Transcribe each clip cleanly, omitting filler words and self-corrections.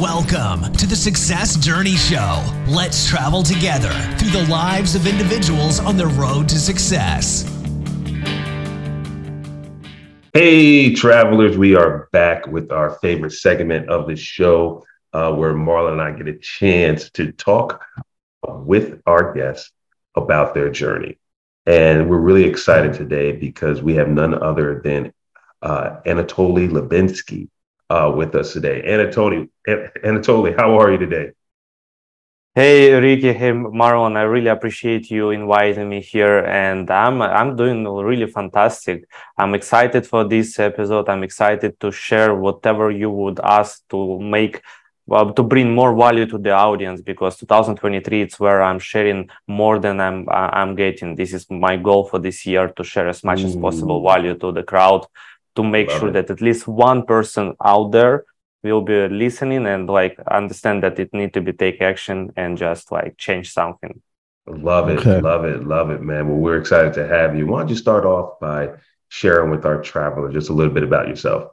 Welcome to the Success Journey Show. Let's travel together through the lives of individuals on the road to success. Hey, travelers, we are back with our favorite segment of the show where Marlon and I get a chance to talk with our guests about their journey. And we're really excited today because we have none other than Anatoliy Labinskiy with us today. Anatoly, how are you today? Hey Ricky, hey Marlon, I really appreciate you inviting me here, and I'm doing really fantastic. I'm excited for this episode. I'm excited to share whatever you would ask to make to bring more value to the audience, because 2023 it's where I'm sharing more than I'm getting. This is my goal for this year, to share as much as possible value to the crowd, to make sure that at least one person out there will be listening and understand that it need to be take action and just change something. Love it, love it, man. Well, we're excited to have you. Why don't you start off by sharing with our travelers just a little bit about yourself?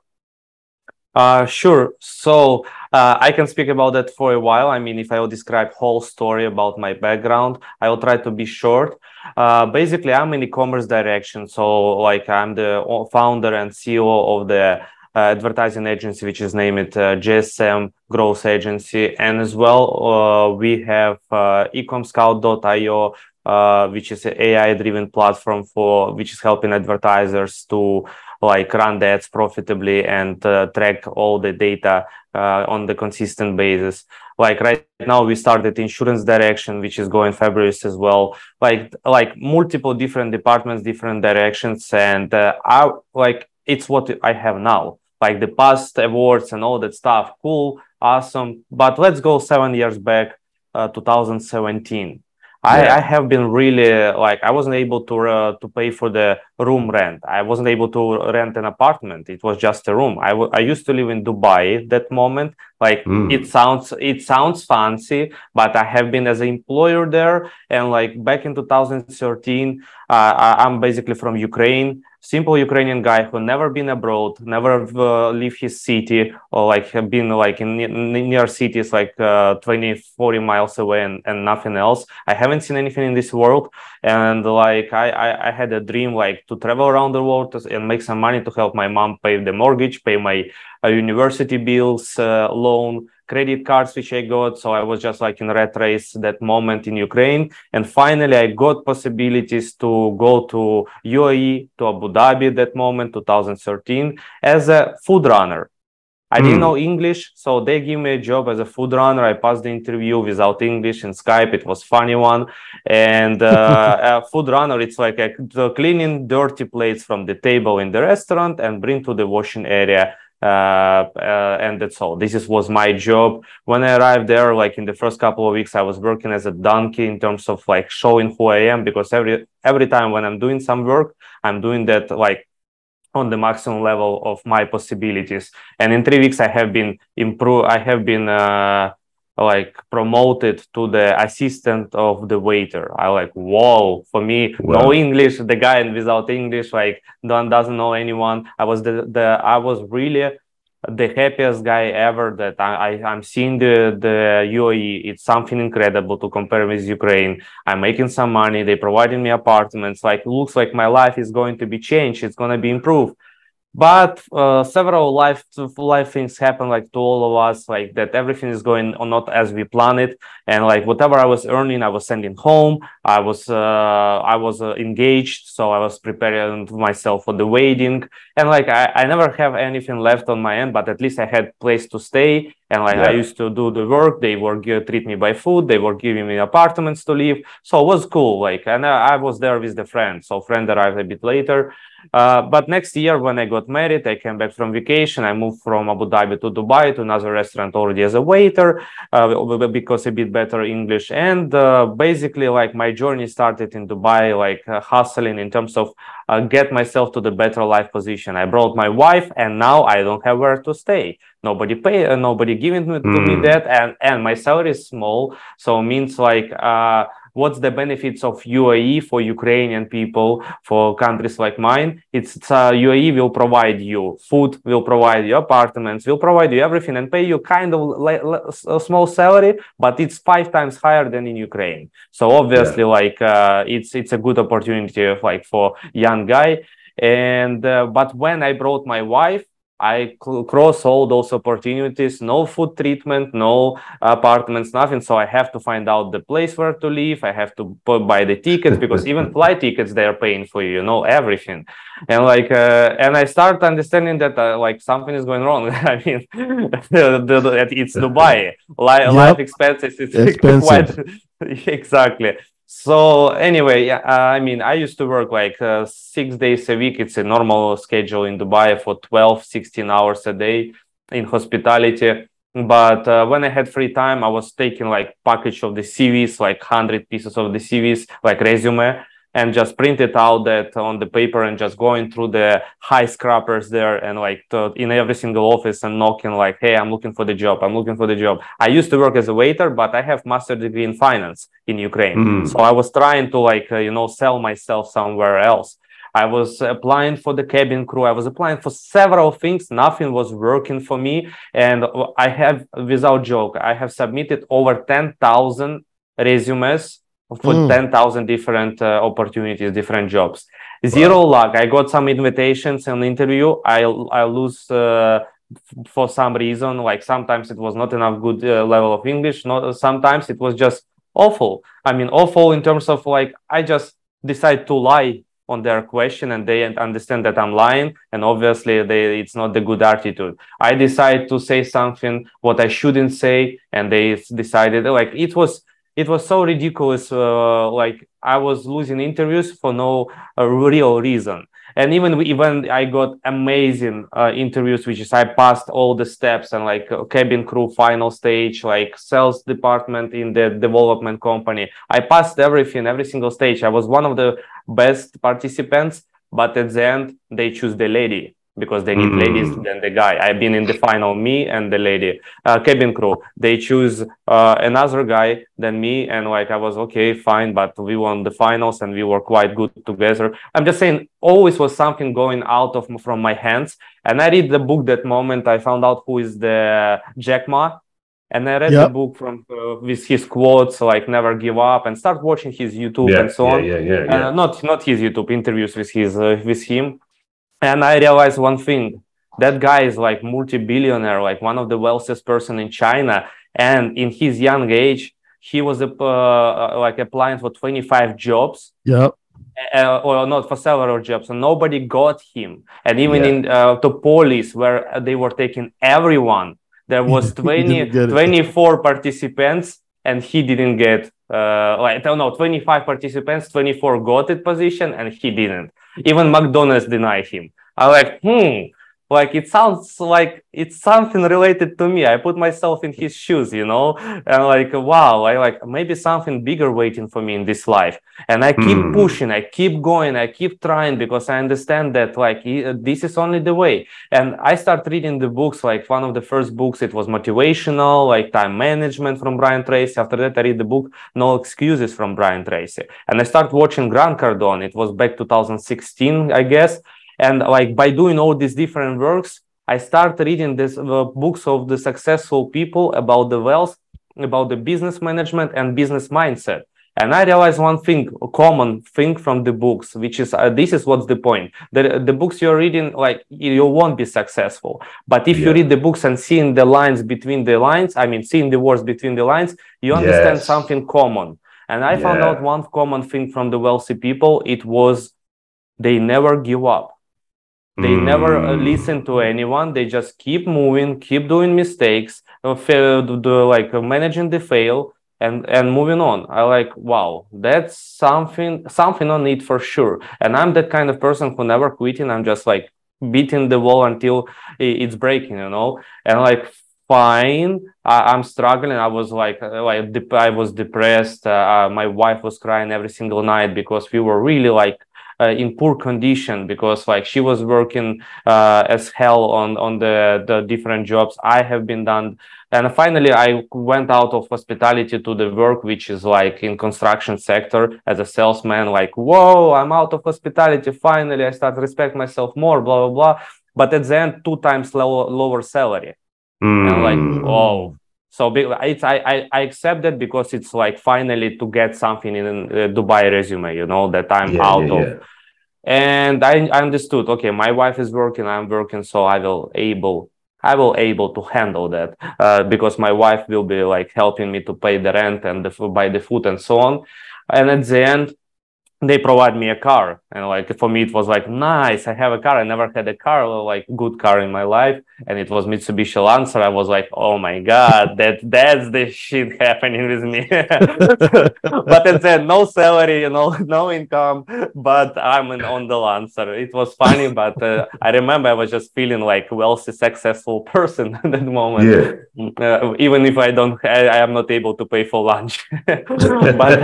Sure. So I can speak about that for a while. I mean, if I will describe whole story about my background, I will try to be short. Basically, I'm in e-commerce direction. So I'm the founder and CEO of the advertising agency, which is named GSM Growth agency. And as well, we have ecomscout.io, which is an AI-driven platform which is helping advertisers to run the ads profitably and track all the data on the consistent basis. Right now, we started insurance direction, which is going fabulous as well. Multiple different departments, different directions, and it's what I have now. The past awards and all that stuff, cool, awesome. But let's go 7 years back, 2017. I have been really I wasn't able to pay for the room rent. I wasn't able to rent an apartment. It was just a room. I used to live in Dubai at that moment. It sounds fancy, but I have been as an employer there. And back in 2013, I'm basically from Ukraine. Simple Ukrainian guy who never been abroad, never leave his city, or have been in near cities 20, 40 miles away and nothing else. I haven't seen anything in this world. And I had a dream to travel around the world and make some money to help my mom pay the mortgage, pay my university bills, loan, credit cards which I got. So I was just in rat race that moment in Ukraine. And finally, I got possibilities to go to UAE, to Abu Dhabi that moment, 2013, as a food runner. I didn't know English, so they give me a job as a food runner. I passed the interview without English in Skype. It was funny one. And a food runner, it's cleaning dirty plates from the table in the restaurant and bring to the washing area. And that's all. This was my job. When I arrived there, in the first couple of weeks, I was working as a donkey in terms of showing who I am, because every time when I'm doing some work, I'm doing that on the maximum level of my possibilities. And in 3 weeks, I have been promoted to the assistant of the waiter. Whoa, for me, no English, the guy without English, doesn't know anyone. I was really the happiest guy ever that I'm seeing the UAE. It's something incredible to compare with Ukraine. I'm making some money. They providing me apartments. Looks like my life is going to be changed. It's going to be improved. But several life things happen to all of us, that everything is going on not as we planned it. And whatever I was earning, I was sending home. I was engaged, so I was preparing myself for the wedding. And I never have anything left on my end, but at least I had place to stay. And I used to do the work. They were treat me by food. They were giving me apartments to live. So it was cool. And I was there with the friend. So friend arrived a bit later. But next year, when I got married, I came back from vacation. I moved from Abu Dhabi to Dubai to another restaurant already as a waiter, because a bit better English. And basically, my journey started in Dubai, hustling in terms of get myself to the better life position. I brought my wife, and now I don't have where to stay. Nobody giving to me that, and my salary is small, so it means what's the benefits of UAE for Ukrainian people, for countries like mine? It's UAE will provide you food, will provide you apartments, will provide you everything, and pay you kind of a small salary, but it's 5 times higher than in Ukraine. So obviously, like it's a good opportunity like for young guy. And but when I brought my wife, I cross all those opportunities, no food treatment, no apartments, nothing. So I have to find out the place where to live. I have to buy the tickets, because even flight tickets, they are paying for you, you know, everything. And like, and I start understanding that like something is going wrong. I mean, it's Dubai. Life expenses, it's expensive. quite exactly. So anyway, I mean, I used to work like 6 days a week. It's a normal schedule in Dubai for 12, 16 hours a day in hospitality. But when I had free time, I was taking like package of the CVs, like 100 pieces of the CVs, like resume, and just print it out that on the paper and just going through the high scrappers there and like in every single office and knocking like, hey, I'm looking for the job. I'm looking for the job. I used to work as a waiter, but I have master's degree in finance in Ukraine. So I was trying to like, you know, sell myself somewhere else. I was applying for the cabin crew. I was applying for several things. Nothing was working for me. And I have, without joke, I have submitted over 10,000 resumes for 10,000 different opportunities, different jobs. Zero luck. I got some invitations and interview. I lose for some reason. Like sometimes it was not enough good level of English. Not sometimes it was just awful. I mean, awful in terms of like I just decide to lie on their question, and they understand that I'm lying, and obviously it's not the good attitude. I decide to say something what I shouldn't say, and they decided like it was so ridiculous. Like I was losing interviews for no real reason. And even I got amazing interviews, which is I passed all the steps and like cabin crew final stage, like sales department in the development company. I passed everything, every single stage. I was one of the best participants, but at the end they choose the lady, because they need ladies than the guy. I've been in the final, me and the lady. Cabin crew, they choose another guy than me, and like I was okay, fine, but we won the finals and we were quite good together. I'm just saying, always was something going out of from my hands. And I read the book that moment. I found out who is the Jack Ma, and I read the book from with his quotes like "never give up," and start watching his YouTube and so on. Not his YouTube interviews with him. And I realized one thing: that guy is like multi-billionaire, like one of the wealthiest person in China. And in his young age, he was like applying for 25 jobs. Or not, for several jobs, and nobody got him. And even in the police, where they were taking everyone, there was 24 participants, and he didn't get like 25 participants, 24 got it position, and he didn't. Even McDonald's denied him. I like it sounds like it's something related to me. I put myself in his shoes, you know, and like, wow, I like maybe something bigger waiting for me in this life. And I keep pushing, I keep going, I keep trying, because I understand that like this is only the way. And I start reading the books. Like one of the first books, it was motivational, like time management from Brian Tracy. After that, I read the book No Excuses from Brian Tracy. And I start watching Grant Cardone. It was back 2016, I guess. And like by doing all these different works, I start reading these books of the successful people about the wealth, about the business management and business mindset. And I realized one thing, a common thing from the books, which is this is what's the point. The books you're reading, like you won't be successful. But if you read the books and seeing the lines between the lines, I mean, seeing the words between the lines, you understand something common. And I found out one common thing from the wealthy people. It was they never give up. They never listen to anyone. They just keep moving, keep doing mistakes, like managing the fail and moving on. I like, wow, that's something on it for sure. And I'm that kind of person who never quitting. I'm just like beating the wall until it's breaking, you know. And like, fine, I'm struggling. I was I was depressed. My wife was crying every single night because we were really like in poor condition, because like she was working as hell on the different jobs I have been done. And finally, I went out of hospitality to the work, which is like in construction sector as a salesman. Like, whoa, I'm out of hospitality. Finally, I start to respect myself more, blah, blah, blah. But at the end, 2 times lower salary. And like, oh, so I accept that because it's like finally to get something in Dubai resume, you know, that I'm out of. And I understood, okay, my wife is working, I'm working, so I will able to handle that because my wife will be like helping me to pay the rent and buy the food and so on. And at the end, they provide me a car, and like for me it was like nice, I have a car. I never had a car, like good car in my life, and it was Mitsubishi Lancer. I was like, oh my god, that's the shit happening with me. But at the end, no salary, you know, no income, but I'm on the Lancer. It was funny, but I remember I was just feeling like wealthy, successful person at that moment. Even if I am not able to pay for lunch. But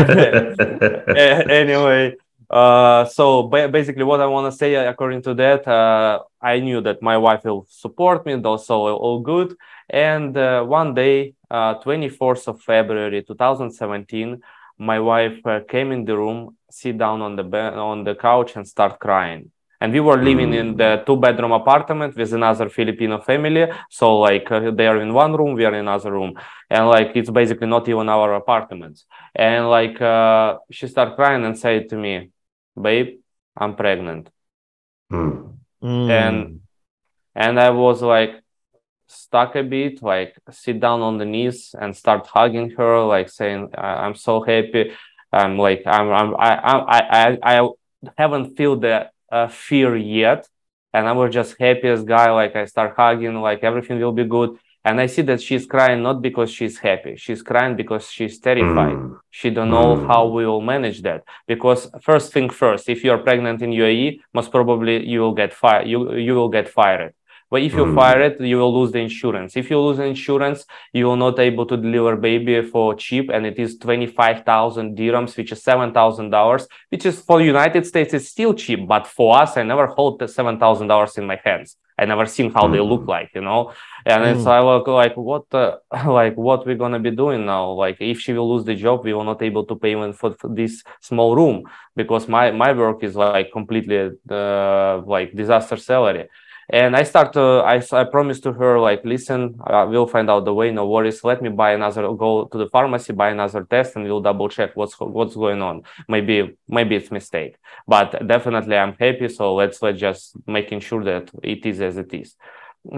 anyway, so basically what I want to say, according to that, I knew that my wife will support me, so all good. And one day, 24th of February 2017, my wife came in the room, sit down on the couch and start crying. And we were living in the 2-bedroom apartment with another Filipino family. So like they are in one room, we are in another room. And like, it's basically not even our apartments. And like, she started crying and said to me, babe, I'm pregnant. And I was like stuck a bit, like sit down on the knees and start hugging her, like saying, I'm so happy. I'm like, I haven't feel the fear yet. And I was just happiest guy. Like I start hugging, like everything will be good. And I see that she's crying not because she's happy. She's crying because she's terrified. She don't know how we will manage that. Because first thing first, if you're pregnant in UAE, most probably you will get fired. You will get fired. But if you fire it, you will lose the insurance. If you lose the insurance, you will not able to deliver baby for cheap, and it is 25,000 dirhams, which is $7,000, which is for United States, it's still cheap. But for us, I never hold the $7,000 in my hands. I never seen how they look like, you know. And then so I was like, what we're gonna be doing now? Like, if she will lose the job, we will not able to pay even for this small room, because my work is like completely like disaster salary. And I promised to her, like, listen, we'll find out the way, no worries. Let me go to the pharmacy, buy another test, and we'll double check what's going on. Maybe it's mistake, but definitely I'm happy. So let's just making sure that it is as it is.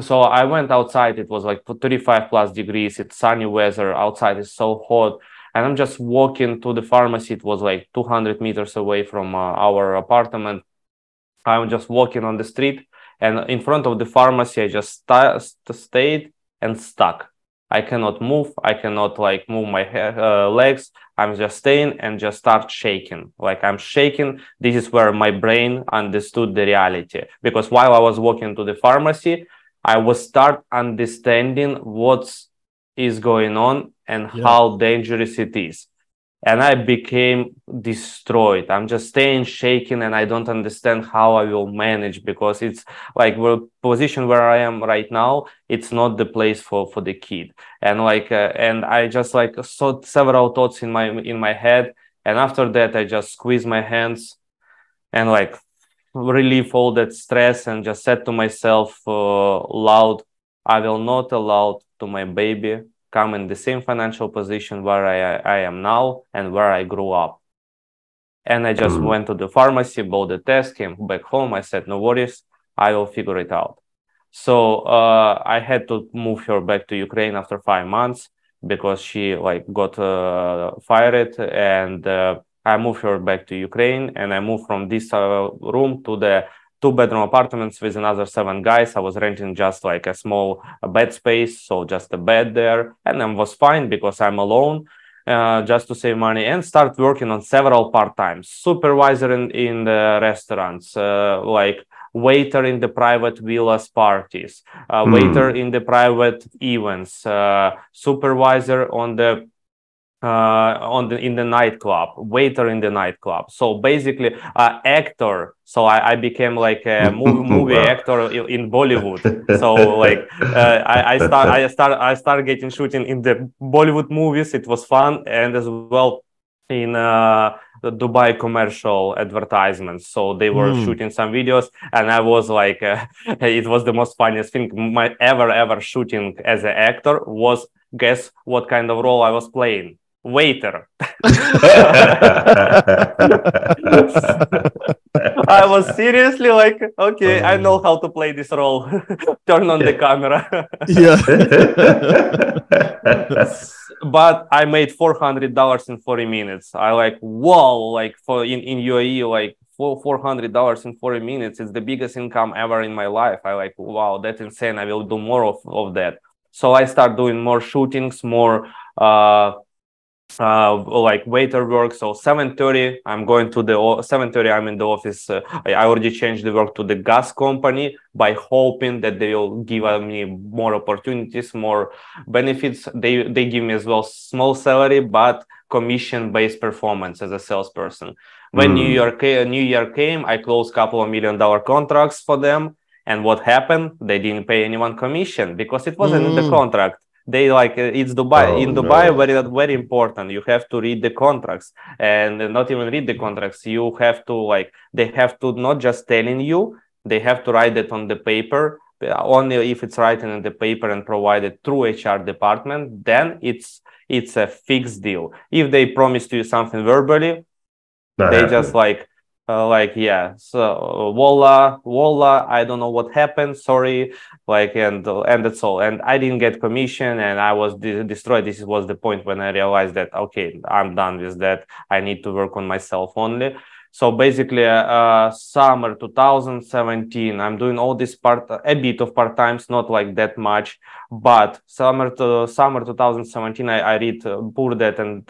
So I went outside. It was like 35 plus degrees. It's sunny weather. Outside is so hot. And I'm just walking to the pharmacy. It was like 200 meters away from our apartment. I'm just walking on the street. And in front of the pharmacy, I just stayed and stuck. I cannot move. I cannot like move my legs. I'm just staying and just start shaking. Like I'm shaking. This is where my brain understood the reality. Because while I was walking to the pharmacy, I was start understanding what is going on and how dangerous it is. And I became destroyed. I'm just staying shaking, and I don't understand how I will manage, because it's like the position where I am right now, it's not the place for the kid. And like, and I just like saw several thoughts in my head. And after that, I just squeezed my hands and like relieve all that stress, and just said to myself loud, I will not allow to my baby come in the same financial position where I am now and where I grew up. And I just went to the pharmacy, bought the test, came back home. I said, no worries, I will figure it out. So I had to move her back to Ukraine after 5 months, because she like got fired. And I moved her back to Ukraine, and I moved from this room to the 2-bedroom apartments with another 7 guys. I was renting just like a small bed space, so just a bed there, and I was fine because I'm alone, just to save money, and start working on several part-times. Supervisor in the restaurants, like waiter in the private villas parties, waiter in the private events, supervisor on the in the nightclub, waiter in the nightclub. So basically, actor. So I became like a movie Wow. actor in Bollywood. So like I started getting shooting in the Bollywood movies. It was fun, and as well in the Dubai commercial advertisements. So they were shooting some videos, and I was like, it was the most funniest thing my ever shooting as an actor was. Guess what kind of role I was playing? Waiter. I was seriously like, okay, I know how to play this role. Turn on the camera. Yeah. But I made $400 in 40 minutes. I like, whoa, like for in UAE, like $400 in 40 minutes. It's the biggest income ever in my life. I like, wow, that's insane. I will do more of that. So I start doing more shootings, more like waiter work. So 7:30 I'm going to the 7:30 I'm in the office. I already changed the work to the gas company by hoping that they will give me more opportunities, more benefits. They give me as well small salary but commission based performance as a salesperson. When New Year came, I closed couple of $1 million contracts for them. And what happened? They didn't pay anyone commission because it wasn't in the contract. They like it's Dubai. In Dubai, very important. You have to read the contracts, and not even read the contracts. You have to they have to not just telling you. They have to write it on the paper. Only if it's written in the paper and provided through HR department, then it's a fixed deal. If they promise to you something verbally, they just yeah, so wallah, I don't know what happened, sorry, and that's all. And I didn't get commission, and I was destroyed. This was the point when I realized that okay, I'm done with that. I need to work on myself only. So basically, summer 2017, I'm doing all this a bit of part times, not like that much, but summer 2017, I read Poor Dad and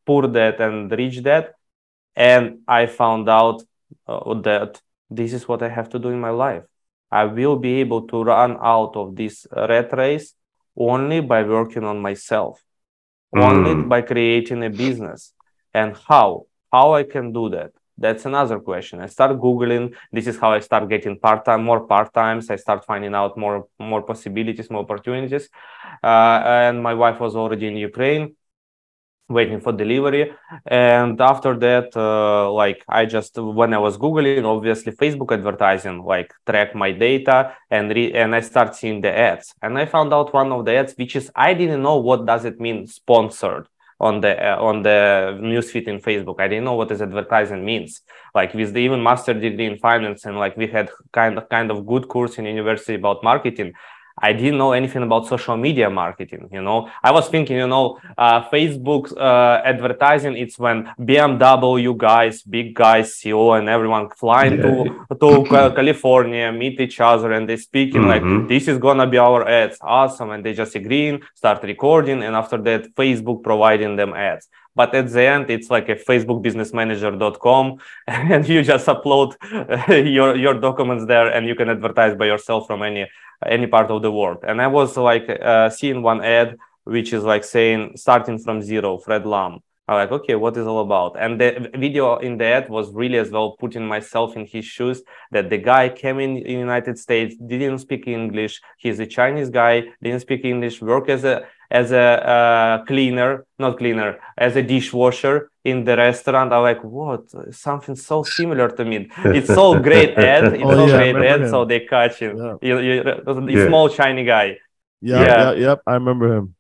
Poor Dad and Rich Dad. And I found out that this is what I have to do in my life. I will be able to run out of this rat race only by working on myself, only by creating a business. And how I can do that? That's another question. I start Googling. This is how I start getting more part-times. I start finding out more possibilities, more opportunities. And my wife was already in Ukraine, waiting for delivery. And after that, I just, when I was Googling, obviously Facebook advertising, track my data and I start seeing the ads. And I found out one of the ads, which is, I didn't know what does it mean sponsored on the newsfeed in Facebook. I didn't know what this advertising means. With the even master degree in finance, and we had kind of good course in university about marketing, I didn't know anything about social media marketing. I was thinking, Facebook advertising, it's when BMW guys, big guys, CEO and everyone flying to California, meet each other, and they speaking this is gonna be our ads, awesome, and they just agreeing, start recording, and after that Facebook providing them ads. But at the end, it's like a facebookbusinessmanager.com, and you just upload your documents there, and you can advertise by yourself from any part of the world. And I was seeing one ad which is saying starting from zero, Fred Lam. I'm okay, what is all about? And the video in the ad was really as well putting myself in his shoes, that the guy came in the United States, didn't speak English. He's a Chinese guy, didn't speak English, work as a as a dishwasher in the restaurant. I'm what? Something so similar to me. It's so great ad. So they catch him. Yeah. Small Chinese guy. Yep. I remember him.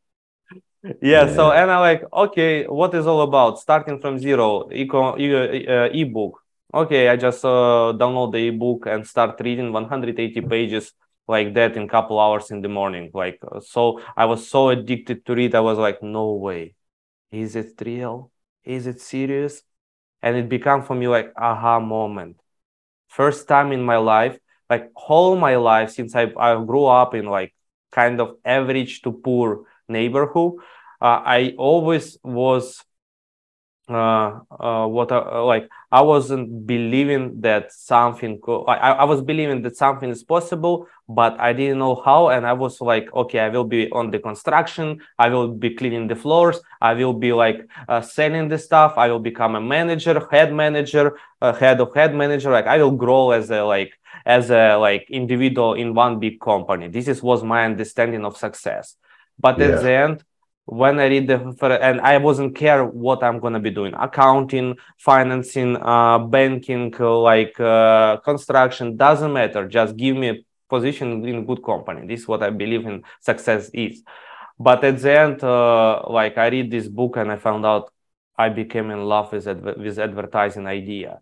So and I'm okay, what is all about? Starting from zero, ebook. Okay, I just download the ebook and start reading 180 pages like that in a couple hours in the morning. So I was so addicted to read. I was no way. Is it real? Is it serious? And it became for me aha moment. First time in my life, whole my life, since I grew up in kind of average to poor neighborhood, I always was I wasn't believing that I was believing that something is possible, but I didn't know how. And I was like, okay, I will be on the construction. I will be cleaning the floors. I will be like selling the stuff. I will become a manager, head manager, head of head manager. Like I will grow as a individual in one big company. Was my understanding of success. But at the end, when I read and I wasn't care what I'm gonna be doing, accounting, financing, banking, construction, doesn't matter. Just give me a position in a good company. This is what I believe in success is. But at the end, I read this book and I found out I became in love with advertising idea.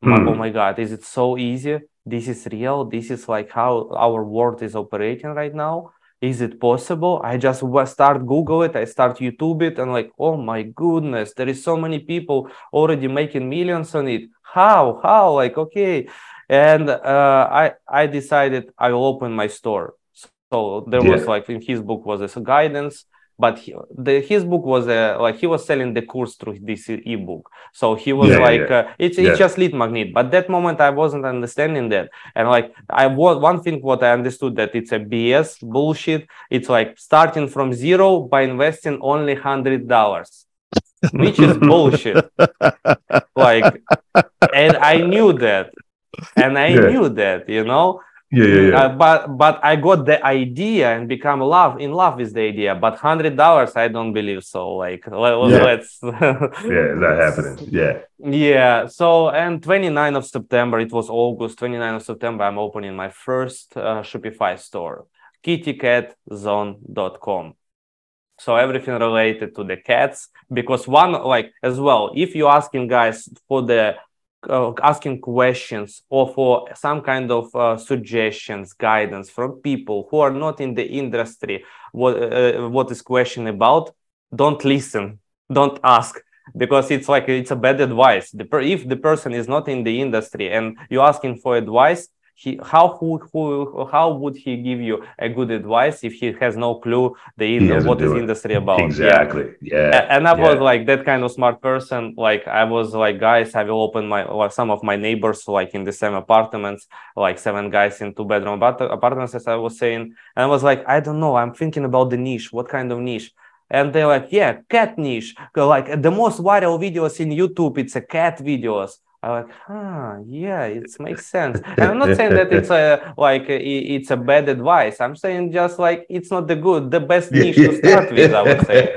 Oh my God, is it so easy? This is real. This is like how our world is operating right now. Is it possible? I just start Google it. I start YouTube it and like, oh my goodness, there is so many people already making millions on it. How? Like, okay. And I decided I will open my store. So there was like in his book was this guidance, but his book was he was selling the course through this ebook. So he was it's just lead magnet. But that moment I wasn't understanding that. And like one thing what I understood that it's a BS bullshit. It's like starting from zero by investing only $100, which is bullshit. And I knew that. Knew that, you know. But I got the idea and become in love with the idea. But $100, I don't believe so. Like, let's. Not happening. Yeah. So, and 29th of September, it was August 29th of September, I'm opening my first Shopify store, kittycatzone.com. So everything related to the cats, because as well, if you're asking guys for the asking questions or for some kind of suggestions, guidance from people who are not in the industry, what is question about, don't listen, don't ask, because it's a bad advice. If the person is not in the industry and you're asking for advice, how would he give you a good advice if he has no clue what is industry about? Exactly. And I was like that kind of smart person. Like I was like, guys, I will open some of my neighbors like in the same apartments, like 7 guys in 2-bedroom apartments, as I was saying. And I was like, I don't know. I'm thinking about the niche. What kind of niche? And they're like, yeah, cat niche. Like the most viral videos in YouTube, it's a cat videos. I'm like, yeah, it makes sense. And I'm not saying that it's a bad advice. I'm saying just like it's not the best niche to start with, I would say.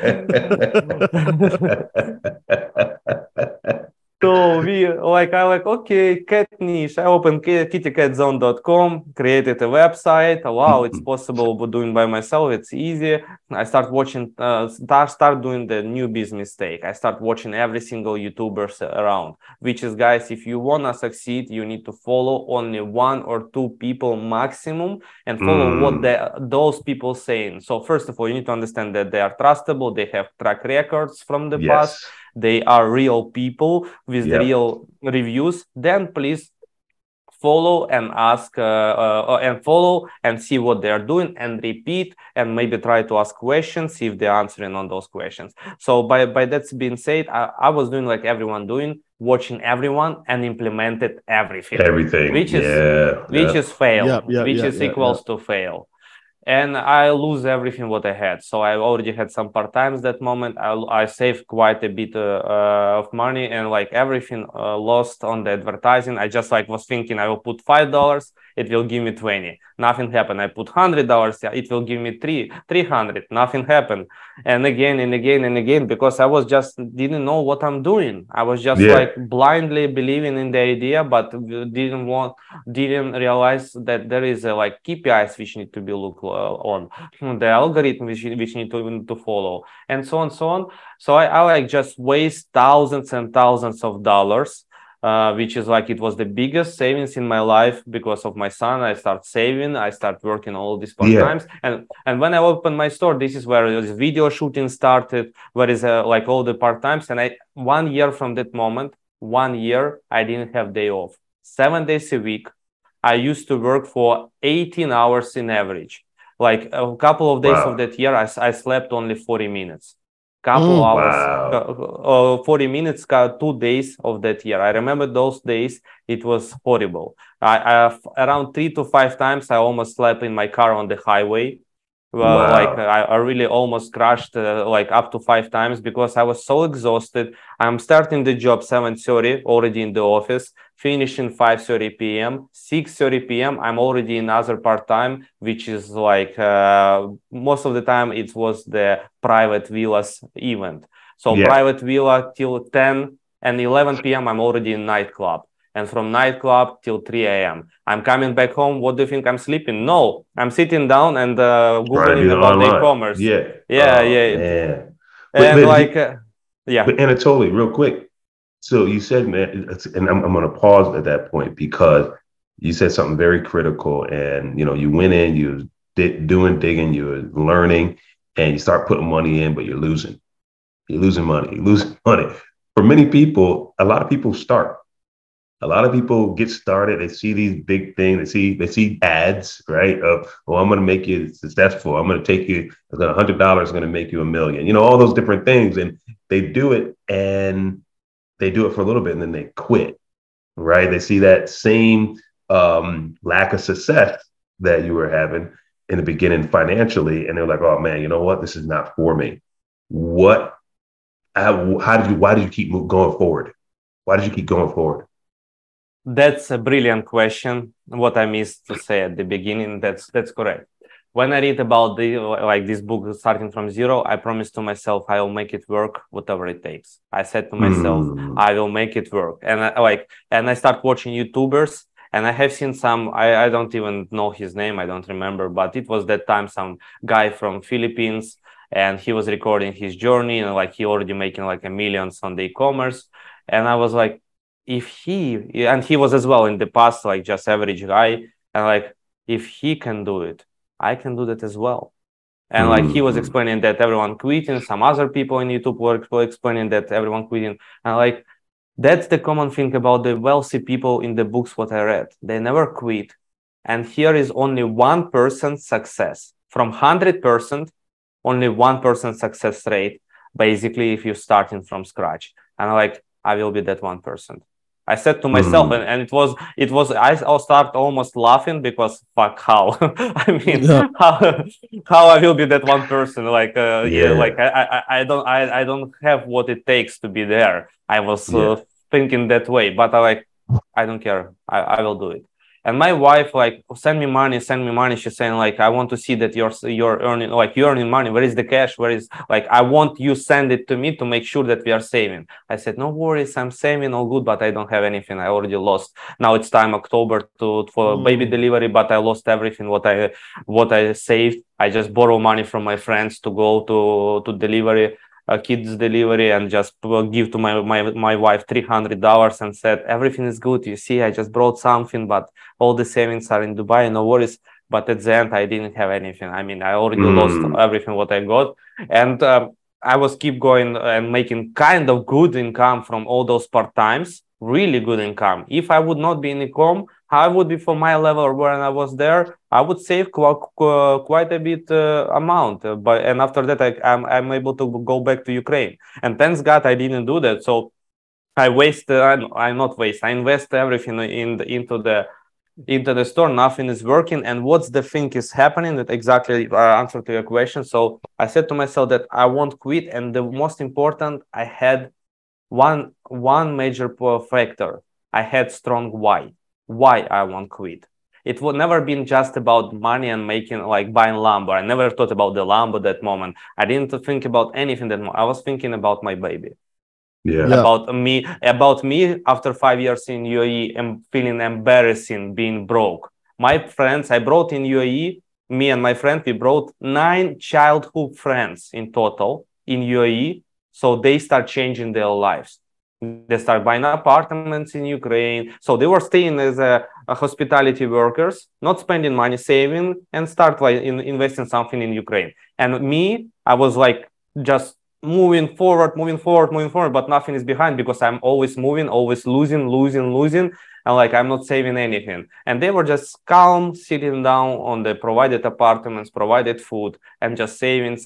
So okay, cat niche. I opened kittycatzone.com, created a website. Wow, it's possible, but doing by myself, it's easy. I start watching, start doing the newbie's mistake. I start watching every single YouTubers around, which is, guys, if you want to succeed, you need to follow only 1 or 2 people maximum and follow what those people saying. So first of all, you need to understand that they are trustable. They have track records from the past. They are real people with the real reviews. Then please follow and ask and follow and see what they are doing and repeat and maybe try to ask questions, see if they're answering on those questions. So by that being said, I was doing like everyone doing, watching everyone and implemented everything, which is fail, which is equals to fail. And I lose everything what I had. So I already had some part-times that moment. I saved quite a bit of money and like everything lost on the advertising. I just was thinking I will put $5, it will give me 20. Nothing happened. I put $100, it will give me 300. Nothing happened. And again and again and again, because I was just didn't know what I'm doing. I was just blindly believing in the idea, but didn't realize that there is KPIs which need to be looked on, the algorithm which need to follow, and so on. So I just waste thousands and thousands of dollars, which is it was the biggest savings in my life because of my son. I start saving, I start working all these part-times. And when I opened my store, this is where this video shooting started, where is all the part-times. And 1 year from that moment, 1 year, I didn't have day off. 7 days a week. I used to work for 18 hours in average. Like a couple of days of that year, I slept only 40 minutes. couple hours, Wow. 40 minutes, 2 days of that year. I remember those days. It was horrible. I around 3 to 5 times, I almost slept in my car on the highway. Well, like Wow. I really almost crashed like up to 5 times because I was so exhausted. I'm starting the job 7:30, already in the office, finishing 5:30 p.m. 6:30 p.m. I'm already in other part-time, which is like most of the time it was the private villas event. So Yeah. private villa till 10 and 11 p.m. I'm already in nightclub. And from nightclub till 3 a.m. I'm coming back home. What do you think I'm sleeping? No, I'm sitting down and Trying to do Googling the about the online. e-commerce. Yeah. Yeah, Oh yeah. man. But And like, yeah. but Anatoly, real quick. So you said, man, and I'm going to pause at that point because you said something very critical. And you went in, you doing digging, you were learning, and you start putting money in, but you're losing. You're losing money. You're losing money. For many people, a lot of people start. A lot of people get started. They see these big things. They see ads, right? Of, oh, I'm going to make you successful. I'm going to take you. $100 is going to make you $1 million. All those different things, and they do it, and they do it for a little bit, and then they quit. Right? They see that same lack of success that you were having in the beginning financially, and they're like, "Oh man, you know what? This is not for me." What? Why did you keep going forward? Why did you keep going forward? That's a brilliant question. What I missed to say at the beginning, that's correct. When I read about this book starting from zero, I promised to myself I will make it work, whatever it takes. I said to myself, I will make it work, and I start watching YouTubers, and I have seen some. I don't even know his name. I don't remember, but it was that time some guy from Philippines, and he was recording his journey, and like he already making like a millions on the e-commerce, and I was like, if he was as well in the past like just average guy, and like if he can do it, I can do that as well. And like he was explaining that everyone quitting, some other people in YouTube were explaining that everyone quitting, and like that's the common thing about the wealthy people in the books what I read. They never quit, and here is only 1% success from 100%, only 1% success rate. Basically, if you're starting from scratch, and like I will be that 1%. I said to myself, and it was I'll start almost laughing because fuck how I mean how I will be that 1%, like yeah, like I don't have what it takes to be there. I was thinking that way, but I don't care. I will do it. And my wife like send me money. She's saying like I want to see that you're earning, like you're earning money. Where is the cash? Where is, like, I want you send it to me to make sure that we are saving. I said no worries, I'm saving all good, but I don't have anything. I already lost. Now it's time October for baby delivery, but I lost everything what I saved. I just borrow money from my friends to go to delivery. A kid's delivery, and just give to my wife $300 and said everything is good. You see, I just brought something, but all the savings are in Dubai. No worries. But at the end, I didn't have anything. I mean, I already lost everything what I got, and I was keep going and making kind of good income from all those part times. Really good income. If I would not be in e-com, I would be for my level when I was there. I would save quite a bit amount, and after that I'm able to go back to Ukraine. And thanks God I didn't do that. So I invest everything into the store. Nothing is working, and what's the thing is happening? That exactly answer to your question. So I said to myself that I won't quit, and the most important, I had one major factor. I had strong why I won't quit. It would never been just about money and making, like, buying Lambo. I never thought about the Lambo that moment. I didn't think about anything that I was thinking about my baby. About me after 5 years in UAE and feeling embarrassing being broke. My friends I brought in UAE, me and my friend, we brought 9 childhood friends in total in UAE. So they start changing their lives. They start buying apartments in Ukraine. So they were staying as a hospitality workers, not spending money, saving, and start investing something in Ukraine. And me, I was like just moving forward, but nothing is behind because I'm always moving, always losing. And like, I'm not saving anything. And they were just calm, sitting down on the provided apartments, provided food, and just saving.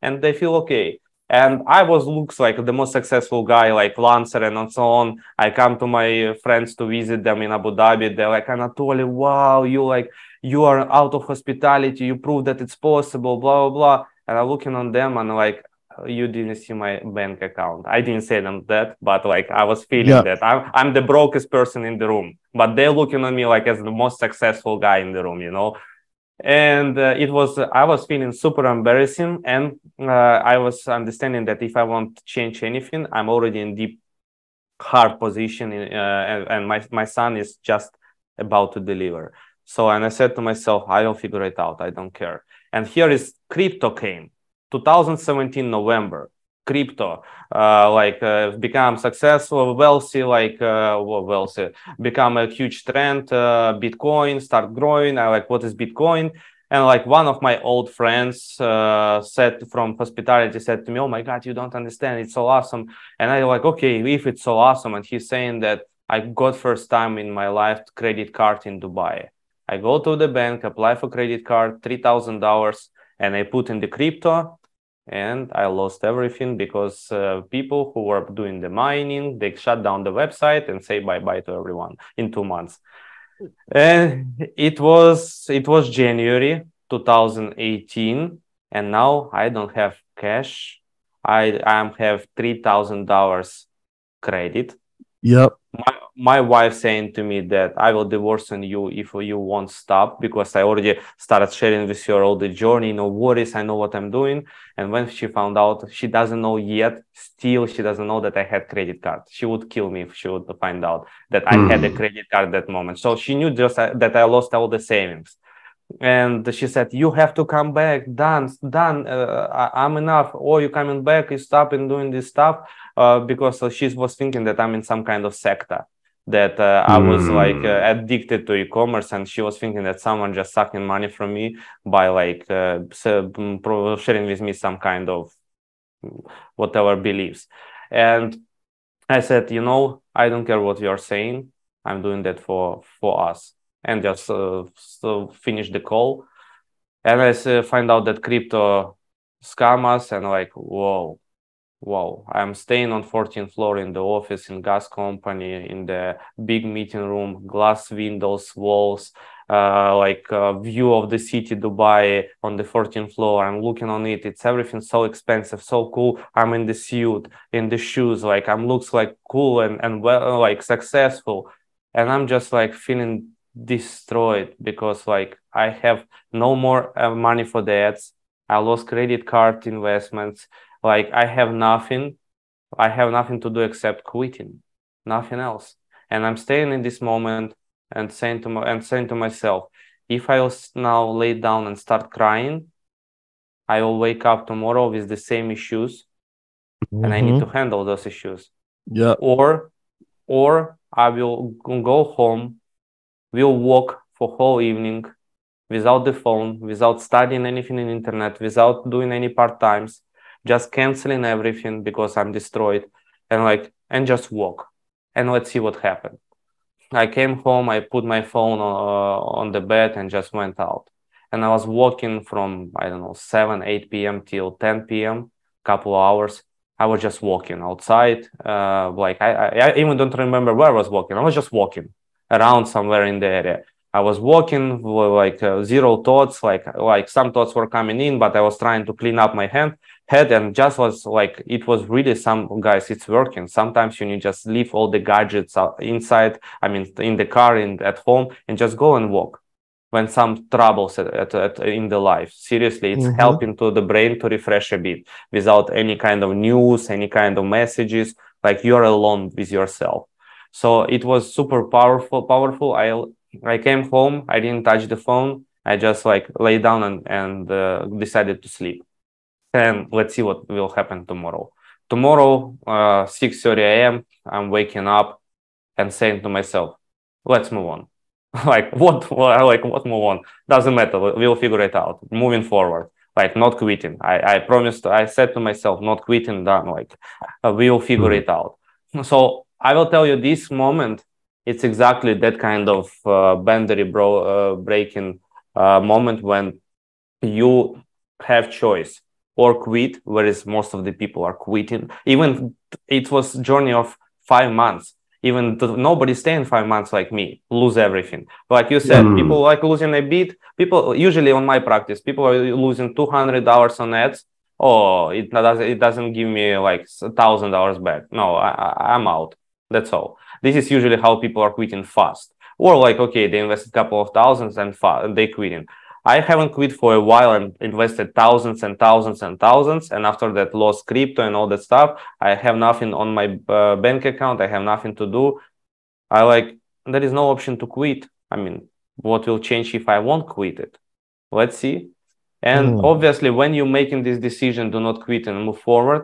And they feel okay. And I looks like the most successful guy, like Lancer and so on. I come to my friends to visit them in Abu Dhabi. They're like, Anatoly, wow, you are out of hospitality. You prove that it's possible, blah, blah, blah. And I'm looking on them and like, you didn't see my bank account. I didn't say them that, but like I was feeling that I'm the brokest person in the room, but they're looking at me like as the most successful guy in the room, you know? And I was feeling super embarrassing. And I was understanding that if I want to change anything, I'm already in deep, hard position and my son is just about to deliver. So, and I said to myself, I will figure it out. I don't care. And here is crypto came 2017 November. Crypto become successful, wealthy, become a huge trend. Bitcoin start growing. I like, what is Bitcoin? And like one of my old friends said from hospitality said to me, oh my God, you don't understand. It's so awesome. And I like, okay, if it's so awesome. And he's saying that I got first time in my life credit card in Dubai. I go to the bank, apply for credit card, $3,000, and I put in the crypto. And I lost everything because people who were doing the mining, they shut down the website and say bye-bye to everyone in 2 months. And it was January 2018, and now I don't have cash. I have $3,000 credit. Yep. My wife saying to me that I will divorce on you if you won't stop, because I already started sharing with her all the journey, no worries, I know what I'm doing. And when she found out, she doesn't know yet, still she doesn't know that I had credit card. She would kill me if she would find out that I had a credit card at that moment. So she knew just that I lost all the savings. And she said, you have to come back, done, I'm enough. Or you coming back, you stop and doing this stuff. Because she was thinking that I'm in some kind of sector, that I was like addicted to e-commerce, and she was thinking that someone just sucking money from me by like sharing with me some kind of whatever beliefs. And I said, you know, I don't care what you're saying. I'm doing that for us. And just finish the call. And I find out that crypto scam us, and like, whoa, I'm staying on 14th floor in the office in gas company, in the big meeting room, glass windows, walls, view of the city, Dubai on the 14th floor. I'm looking on it. It's everything so expensive, so cool. I'm in the suit, in the shoes, like I'm looks like cool and well, like successful. And I'm just like feeling destroyed because like I have no more money for the ads. I lost credit card investments. Like I have nothing to do except quitting, nothing else. And I'm staying in this moment and saying to myself, if I will now lay down and start crying, I will wake up tomorrow with the same issues, and I need to handle those issues. Yeah. Or I will go home, we'll walk for whole evening without the phone, without studying anything in internet, without doing any part-times, just canceling everything because I'm destroyed, and just walk, and let's see what happened. I came home, I put my phone on the bed and just went out. And I was walking from, I don't know, 7, 8 p.m. till 10 p.m., couple of hours. I was just walking outside. I even don't remember where I was walking. I was just walking around somewhere in the area. I was walking with zero thoughts, like some thoughts were coming in, but I was trying to clean up my head, and just was like, it was really some guys, it's working. Sometimes you need just leave all the gadgets inside, I mean, in the car, at home, and just go and walk when some troubles in the life. Seriously, it's helping to the brain to refresh a bit without any kind of news, any kind of messages, like you're alone with yourself. So it was super powerful. I came home, I didn't touch the phone. I just lay down and decided to sleep. And let's see what will happen tomorrow. Tomorrow, 6:30 a.m., I'm waking up and saying to myself, let's move on. What move on? Doesn't matter. We'll figure it out. Moving forward, not quitting. I promised, I said to myself, not quitting, done. We'll figure it out. So I will tell you, this moment, it's exactly that kind of boundary breaking moment when you have choice. or quit, whereas most of the people are quitting. Even it was journey of 5 months. Even nobody stay in 5 months like me, lose everything. Like you said, people like losing a bit. People usually on my practice, people are losing $200 on ads. Oh, it doesn't give me like $1,000 back. No, I'm out. That's all. This is usually how people are quitting fast. Or like, okay, they invested a couple of thousands and they quitting. I haven't quit for a while and invested thousands and thousands and thousands. And after that, lost crypto and all that stuff. I have nothing on my bank account. I have nothing to do. There is no option to quit. I mean, what will change if I won't quit it? Let's see. And obviously, when you're making this decision, do not quit and move forward,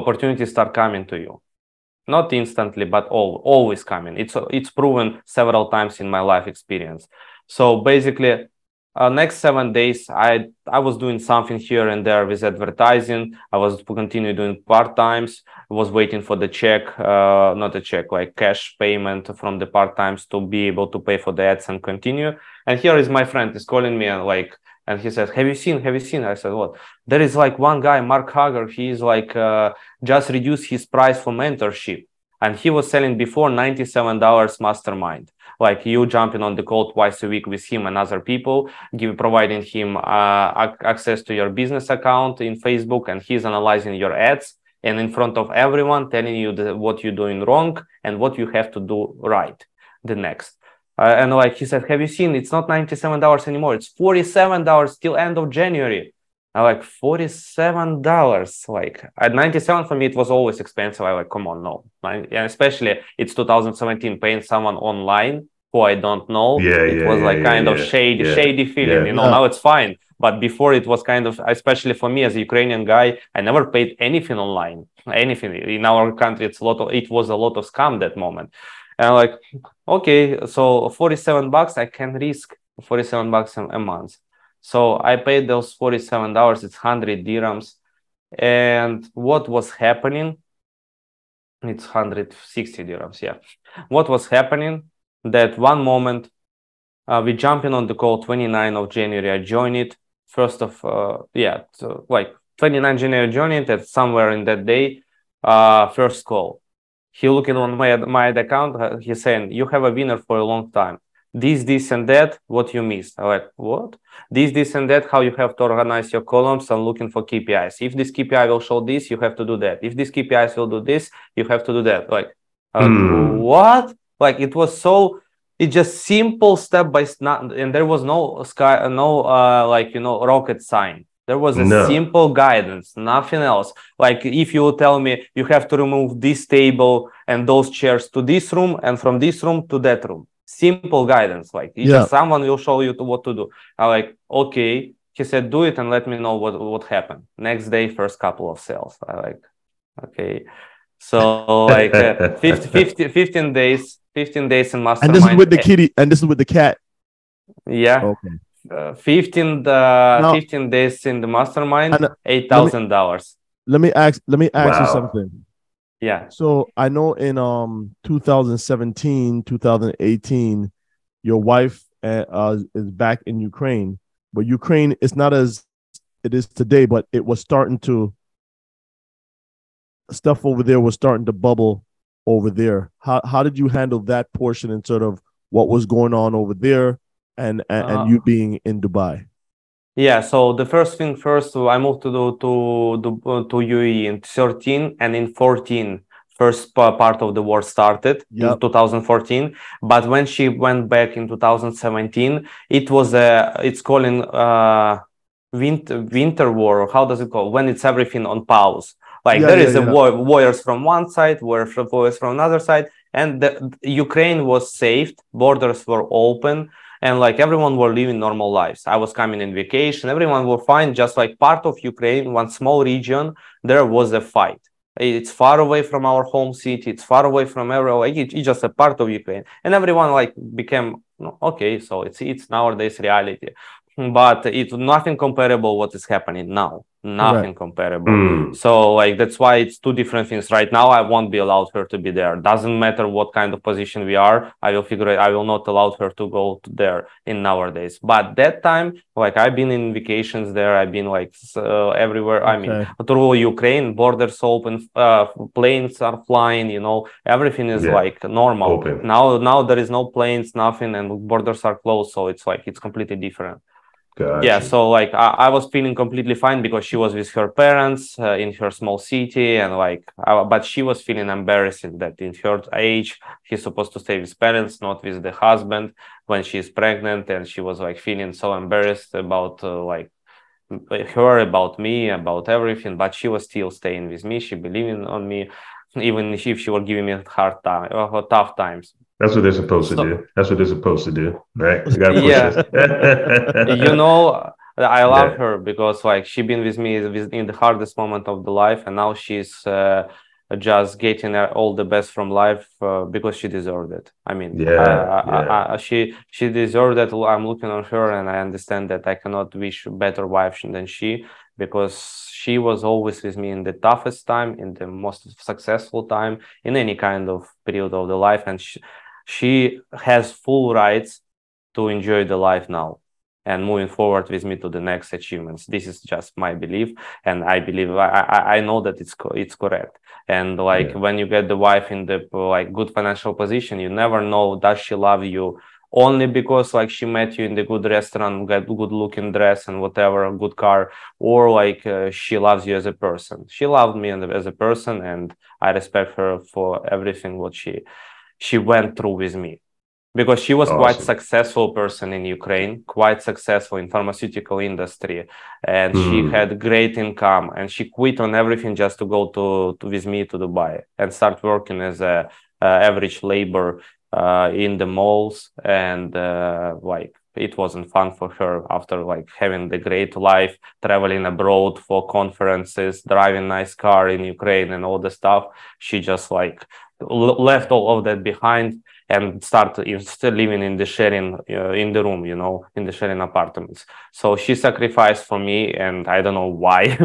opportunities start coming to you. Not instantly, but always coming. It's proven several times in my life experience. So basically, next 7 days, I was doing something here and there with advertising. I was continue doing part-times. I was waiting for the check, not a check, like cash payment from the part-times to be able to pay for the ads and continue. And here is my friend is calling me and he says, have you seen? I said, what? There is like one guy, Mark Hager. He is like just reduced his price for mentorship. And he was selling before $97 mastermind. Like you jumping on the call twice a week with him and other people, providing him access to your business account in Facebook, and he's analyzing your ads and in front of everyone telling you what you're doing wrong and what you have to do right the next. And like he said, have you seen? It's not $97 anymore. It's $47 till end of January. I like $47. Like at 97 for me, it was always expensive. I like, come on, no. And especially it's 2017, paying someone online who I don't know. It was like kind of shady feeling. You know, now it's fine. But before it was kind of, especially for me as a Ukrainian guy, I never paid anything online. Anything in our country, it was a lot of scam that moment. And I'm like, okay, so $47, I can risk $47 a month. So I paid those $47. It's 100 dirhams. And what was happening? It's 160 dirhams. Yeah. What was happening? That one moment, we jumping on the call 29 of January. I joined it. Like 29 January, joined it at somewhere in that day. First call. He looking on my account. He's saying, you have a winner for a long time. This and that, what you missed. I'm like, what? This and that, how you have to organize your columns and looking for KPIs. If this KPI will show this, you have to do that. If this KPIs will do this, you have to do that. Like, what? Like it was it's just simple step by step, and there was no rocket sign. There was a simple guidance, nothing else. Like if you tell me you have to remove this table and those chairs to this room and from this room to that room. Simple guidance. Like just someone will show you what to do. I'm like, okay. He said, do it and let me know what happened. Next day, first couple of sales. I like, okay. So like 15 days in mastermind. And this is with the kitty, and this is with the cat. Yeah. Okay. 15 days in the mastermind, $8,000. Let me ask you something. Yeah. So I know in 2017, 2018, your wife is back in Ukraine, but Ukraine is not as it is today, but it was starting to stuff over there was starting to bubble over there. How did you handle that portion and sort of what was going on over there and you being in Dubai? Yeah, so the first thing first, I moved to UAE in 13, and in 14, first part of the war started in 2014. But when she went back in 2017, it was it's calling winter war. How does it call? When it's everything on pause. Like there is warriors from one side, warriors from another side, and Ukraine was saved. Borders were open. And like everyone were living normal lives. I was coming in vacation. Everyone were fine. Just like part of Ukraine, one small region, there was a fight. It's far away from our home city. It's far away from everywhere. Like it's just a part of Ukraine. And everyone like became, okay, so it's nowadays reality. But it's nothing comparable what is happening now. nothing comparable. So like that's why it's two different things. Right now I won't be allowed her to be there. Doesn't matter what kind of position we are, I will figure it. I will not allow her to go to there in nowadays. But that time, like I've been in vacations there, I've been like everywhere. I mean, through Ukraine, borders open, planes are flying, you know, everything is like normal. Now there is no planes, nothing, and borders are closed, so it's like it's completely different. Gotcha. Yeah, so like I was feeling completely fine because she was with her parents in her small city, and like but she was feeling embarrassing that in her age he's supposed to stay with parents, not with the husband when she's pregnant, and she was like feeling so embarrassed about like her, about me, about everything. But she was still staying with me. She believing on me, even if she was giving me hard time, tough times. That's what they're supposed to do. That's what they're supposed to do, right? You gotta push us. You know, I love her because like she been with me in the hardest moment of the life, and now she's just getting all the best from life because she deserved it. I mean, she deserved it. I'm looking on her, and I understand that I cannot wish a better wife than she, because she was always with me in the toughest time, in the most successful time, in any kind of period of the life, and she has full rights to enjoy the life now and moving forward with me to the next achievements. This is just my belief, and I believe I know that it's correct. And like when you get the wife in the like good financial position, you never know, does she love you only because like she met you in the good restaurant, got good looking dress and whatever, a good car, or like she loves you as a person. She loved me as a person, and I respect her for everything what she went through with me, because she was quite successful person in Ukraine, quite successful in pharmaceutical industry, and she had great income, and she quit on everything just to go to with me to Dubai and start working as a average labor in the malls. And like it wasn't fun for her after like having the great life, traveling abroad for conferences, driving nice car in Ukraine and all the stuff. She just like left all of that behind and started still living in the sharing in the room, you know, in the sharing apartments. So she sacrificed for me, and I don't know why,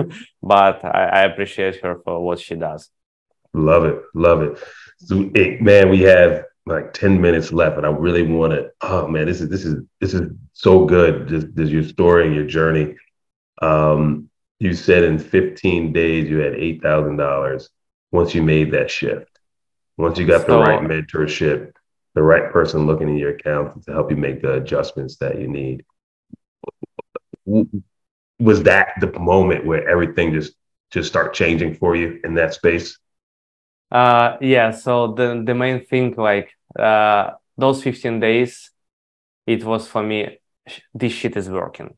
but I appreciate her for what she does. Love it. So, man, we have like 10 minutes left, and I really want to. Oh man, this is so good. Just your story and your journey. You said in 15 days you had $8,000 once you made that shift. Once you got the right mentorship, the right person looking in your account to help you make the adjustments that you need. Was that the moment where everything just start changing for you in that space? Yeah. So the main thing, like those 15 days, it was for me, this shit is working.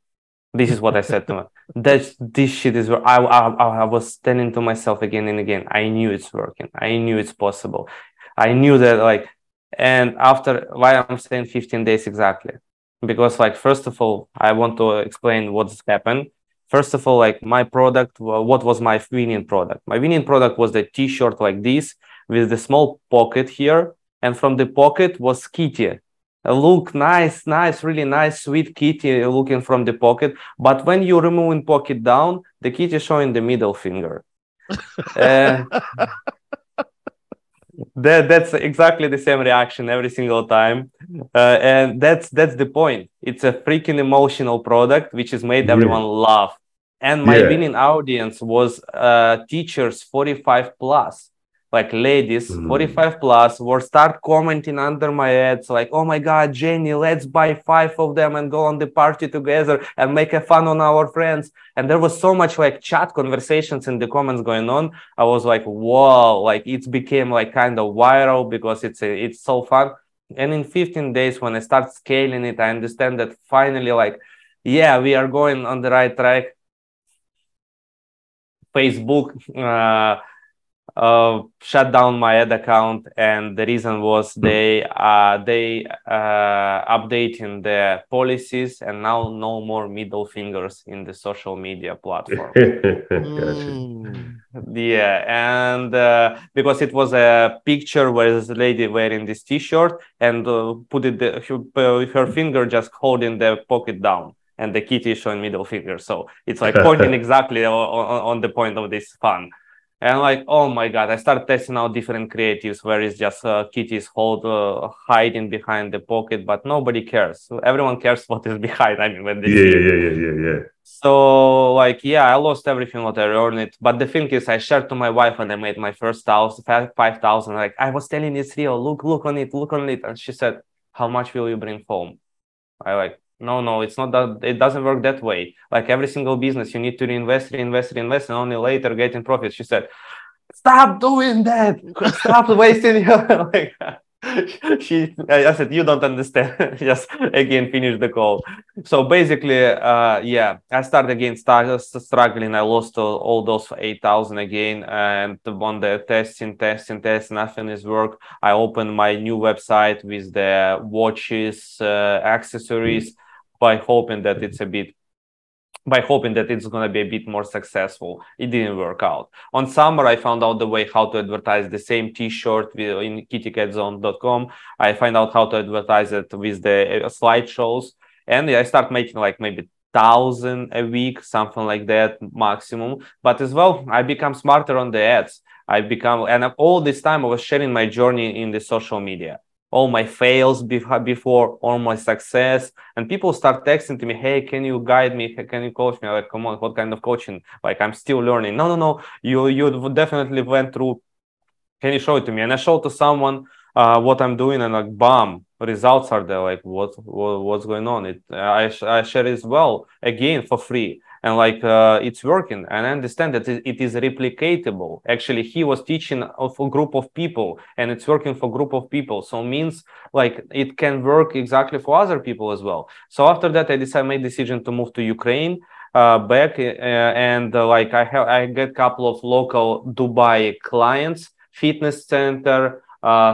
This is what I said to me. This shit is working. I was telling to myself again and again, I knew it's working. I knew it's possible. I knew that like, and after, why I'm saying 15 days exactly? Because like, first of all, I want to explain what's happened. First of all, like my product, what was my winning product? My winning product was the t-shirt like this with the small pocket here. And from the pocket was kitty. Look nice, really nice, sweet kitty looking from the pocket. But when you removing pocket down, the kitty showing the middle finger. That's exactly the same reaction every single time. And that's the point. It's a freaking emotional product, which is made everyone laugh. And my winning audience was teachers 45 plus. Like ladies 45 plus were start commenting under my ads like, oh my God, Jenny, let's buy 5 of them and go on the party together and make a fun on our friends. And there was so much like chat conversations in the comments going on. I was like, whoa, like it became like kind of viral because it's so fun. And in 15 days, when I start scaling it, I understand that finally, like, yeah, we are going on the right track. Facebook shut down my ad account, and the reason was they updating the policies, and now no more middle fingers in the social media platform. Yeah, and because it was a picture where the lady wearing this t-shirt and put it her finger just holding the pocket down. and the kitty is showing middle finger. So it's like pointing exactly on the point of this fun. And like, oh my God, I started testing out different creatives where it's just kitties hiding behind the pocket, but nobody cares. Everyone cares what is behind. I mean, when they see it. Yeah. So like, yeah, I lost everything what I earned it. But the thing is, I shared to my wife when I made my first 5,000. Like, I was telling it's real. Look on it. And she said, how much will you bring home? I like, no, it's not that. It doesn't work that way. Like every single business, you need to reinvest, and only later getting profits. She said, stop doing that. Stop wasting your like. I said, you don't understand. Just again, finish the call. So basically, yeah, I started again struggling. I lost all those 8,000 again, and on the testing, nothing is work. I opened my new website with the watches, accessories, by hoping that it's going to be a bit more successful. It didn't work out. On summer, I found out the way how to advertise the same t-shirt in kittycatzone.com. I find out how to advertise it with the slideshows. And I start making like maybe 1,000 a week, something like that maximum. But as well, I become smarter on the ads. And all this time I was sharing my journey in the social media. All my fails before, all my success, and people start texting to me, hey, can you guide me? Can you coach me? I'm like, come on, what kind of coaching? Like, I'm still learning. No, you definitely went through. Can you show it to me? And I showed to someone what I'm doing, and like, bam, results are there. Like, what's going on? I share it as well again for free. And like it's working, and I understand that it is replicatable. Actually, he was teaching of a group of people, and it's working for a group of people. So means like it can work exactly for other people as well. So after that, I made decision to move to Ukraine back, and like I get a couple of local Dubai clients, fitness center,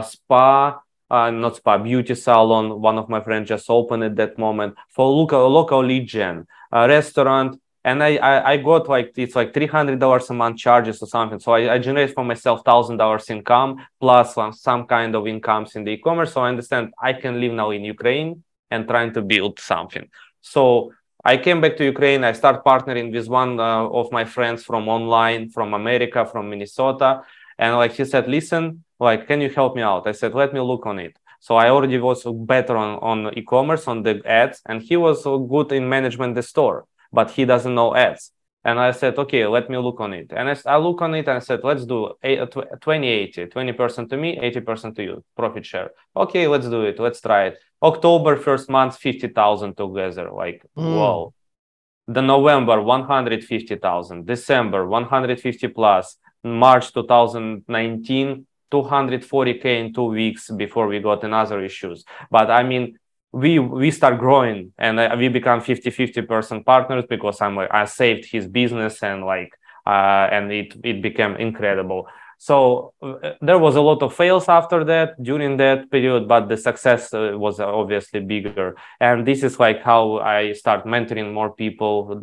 spa. Not spa, beauty salon. One of my friends just opened at that moment for local lead gen, restaurant. And I got like, it's like $300 a month charges or something. So I generate for myself $1,000 income plus some kind of incomes in the e-commerce. So I understand I can live now in Ukraine and trying to build something. So I came back to Ukraine. I start partnering with one of my friends from online, from America, from Minnesota. And like he said, listen, like, can you help me out? I said, let me look on it. So I already was better on e-commerce, on the ads, and he was good in management the store, but he doesn't know ads. And I said, okay, let me look on it. And I look on it and I said, let's do 20-80, 20% to me, 80% to you, profit share. Okay, let's do it. Let's try it. October, first month, 50,000 together. Like, whoa. The November, 150,000. December, 150 plus. March 2019, 240K in 2 weeks before we got another issues. But I mean, we start growing, and we become 50-50% partners because I saved his business, and like and it became incredible. So there was a lot of fails after that during that period, but the success was obviously bigger. And this is like how I start mentoring more people.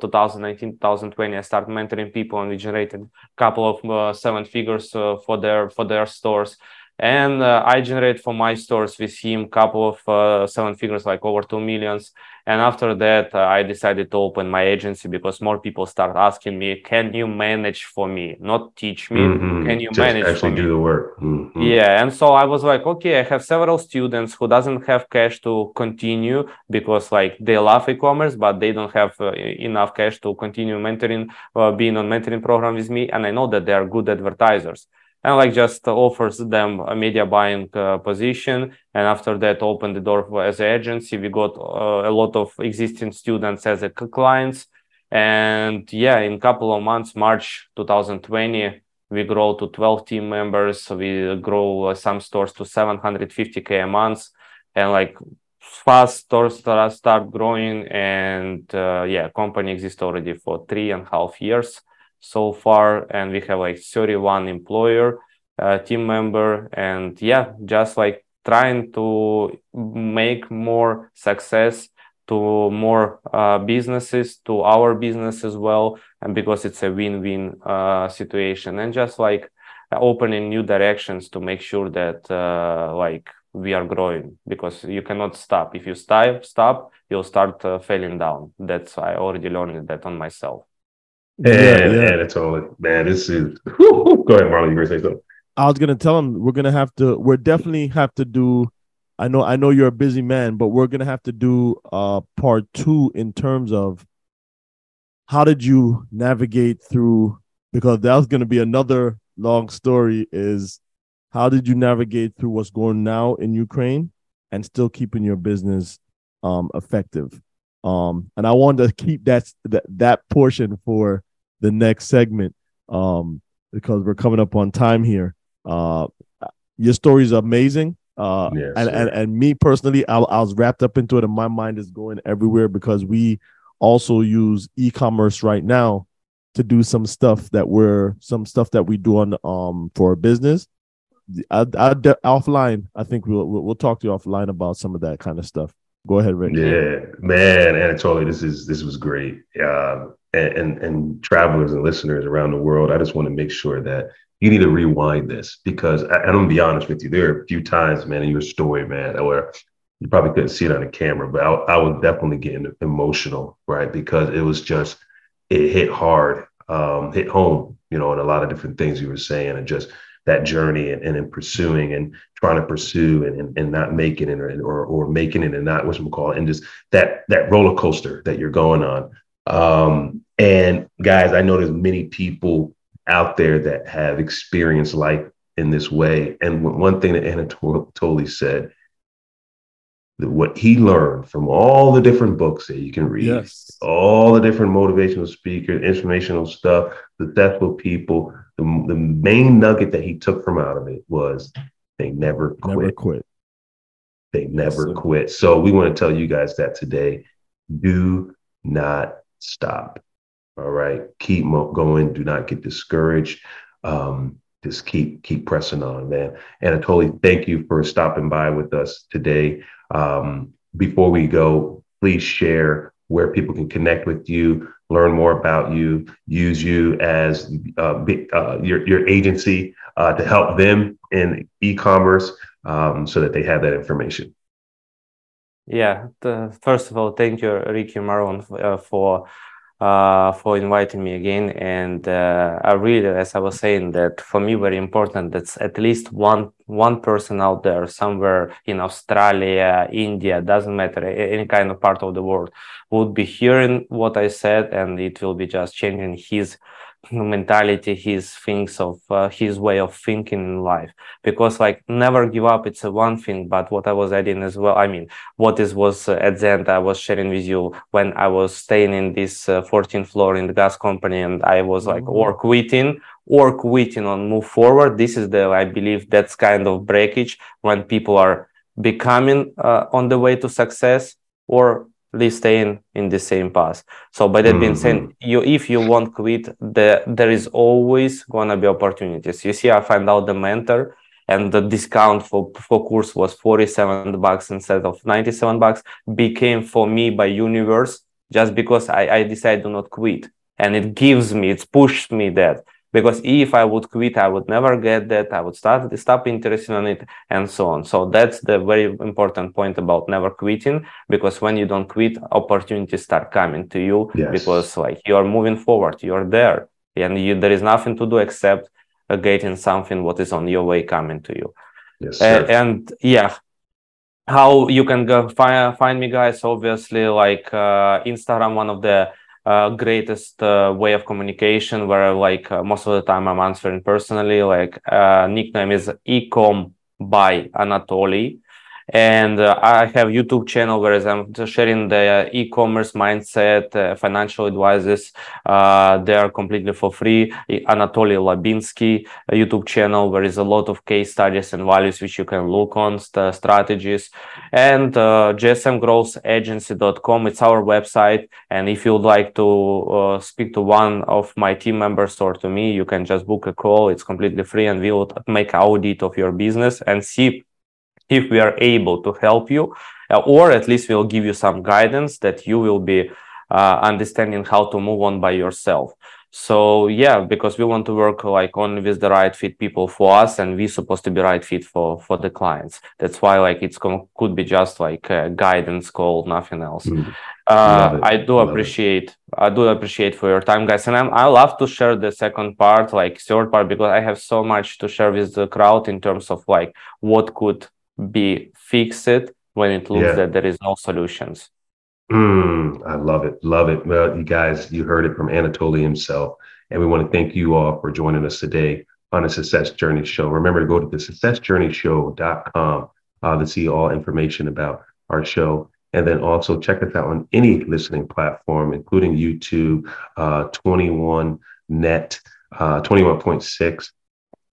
2019, 2020, I start mentoring people, and we generated a couple of 7 figures for their stores. And I generate for my stores with him a couple of 7 figures, like over 2 millions. And after that, I decided to open my agency because more people start asking me, can you manage for me? Not teach me, can you manage for me? Do the work. Yeah, and so I was like, okay, I have several students who doesn't have cash to continue because like they love e-commerce, but they don't have enough cash to continue mentoring, being on mentoring program with me. And I know that they are good advertisers. And like just offers them a media buying position. And after that, open the door as an agency. We got a lot of existing students as clients. And yeah, in a couple of months, March 2020, we grow to 12 team members. We grow some stores to 750K a month. And like fast stores start growing. And yeah, company exists already for 3.5 years. So far, and we have like 31 employer team member, and yeah, just like trying to make more success to more businesses, to our business as well, and because it's a win-win situation, and just like opening new directions to make sure that like we are growing, because you cannot stop. If you stop, you'll start falling down. That's, I already learned that on myself. And Anatoliy, man, this is go ahead, Marlon, you were gonna say something. I was gonna tell him we're definitely have to do. I know you're a busy man, but we're gonna have to do part 2 in terms of how did you navigate through, because that was gonna be another long story, is how did you navigate through what's going now in Ukraine and still keeping your business effective. And I wanted to keep that portion for the next segment because we're coming up on time here. Your story is amazing. Yes, and me personally, I was wrapped up into it, and my mind is going everywhere because we also use e-commerce right now to do some stuff that we do on for our business. Offline, I think we'll talk to you offline about some of that kind of stuff. Go ahead, Rick. Yeah, man, Anatoly, this was great. And travelers and listeners around the world, I just want to make sure that you need to rewind this, because I'm gonna be honest with you. There are a few times, man, in your story, man, where you probably couldn't see it on the camera, but I was definitely getting emotional, right? Because it was just, it hit hard, hit home, in a lot of different things you were saying, and just that journey and in pursuing and trying to pursue and not making it, or making it and not whatchamacallit, and just that roller coaster that you're going on. And guys, I know there's many people out there that have experienced life in this way. And one thing that Anatoliy said, that what he learned from all the different books that you can read, yes, all the different motivational speakers, informational stuff, successful people, the main nugget that he took from out of it was they never quit. They never quit. So we want to tell you guys that today. Do not stop. All right. Keep going. Do not get discouraged. Just keep pressing on, man. Anatoliy, thank you for stopping by with us today. Before we go, please share where people can connect with you, learn more about you, use you as your agency to help them in e-commerce, so that they have that information. Yeah. First of all, thank you, Ricky, Marlon, for inviting me again. And I really, as I was saying, that for me, very important, that's at least one person out there somewhere in Australia, India, doesn't matter, any kind of part of the world, would be hearing what I said, and it will be just changing his mentality, his things of his way of thinking in life. Because never give up, it's a one thing, but what I was adding as well, I mean, what was at the end I was sharing with you when I was staying in this 14th floor in the gas company, and I was or quitting on move forward. This is I believe that's kind of breakage when people are becoming on the way to success, or they staying in the same path. So by that being said, if you won't quit, there is always gonna be opportunities. You see, I found out the mentor, and the discount for course was $47 instead of $97, became for me by universe, just because I decided to not quit. And it's pushed me that. Because if I would quit, I would never get that. I would stop interested in it, and so on. So that's the very important point about never quitting, because when you don't quit, opportunities start coming to you. Yes. Because you're moving forward, you're there, and there is nothing to do except getting something what is on your way coming to you. Yes, sir. And yeah, how you can go find me, guys? Obviously, Instagram, one of the greatest way of communication, where most of the time I'm answering personally. Nickname is ecom by Anatoliy, and I have YouTube channel where I'm sharing the e-commerce mindset, financial advices. They are completely for free. Anatoliy Labinskiy YouTube channel, where is a lot of case studies and values which you can look on, strategies. And GSM Growth agency.com, it's our website. And if you'd like to speak to one of my team members or to me, you can just book a call. It's completely free, and we will make audit of your business and see if we are able to help you, or at least we'll give you some guidance that you will be understanding how to move on by yourself. So yeah, because we want to work like only with the right fit people for us, and we're supposed to be right fit for the clients. That's why like could be just like a guidance call, nothing else. I do appreciate for your time, guys, and I love to share the second part, like third part, because I have so much to share with the crowd in terms of like what could be fixed when it looks that there is no solutions. I love it. Love it. Well, you guys, you heard it from Anatoliy himself. And we want to thank you all for joining us today on the Success Journey Show. Remember to go to the successjourneyshow.com to see all information about our show. And then also check us out on any listening platform, including YouTube, 21net, 21.6,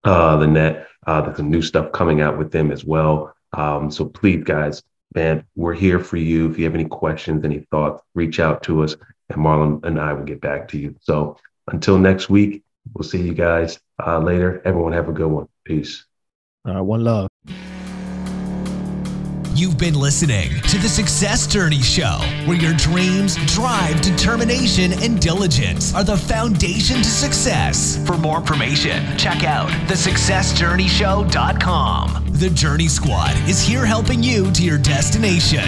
the net. There's some new stuff coming out with them as well. So please, guys, man, we're here for you. If you have any questions, any thoughts, reach out to us, and Marlon and I will get back to you. So until next week, we'll see you guys later. Everyone have a good one. Peace. All right, one love. You've been listening to the Success Journey Show, where your dreams, drive, determination, and diligence are the foundation to success. For more information, check out thesuccessjourneyshow.com. The Journey Squad is here helping you to your destination.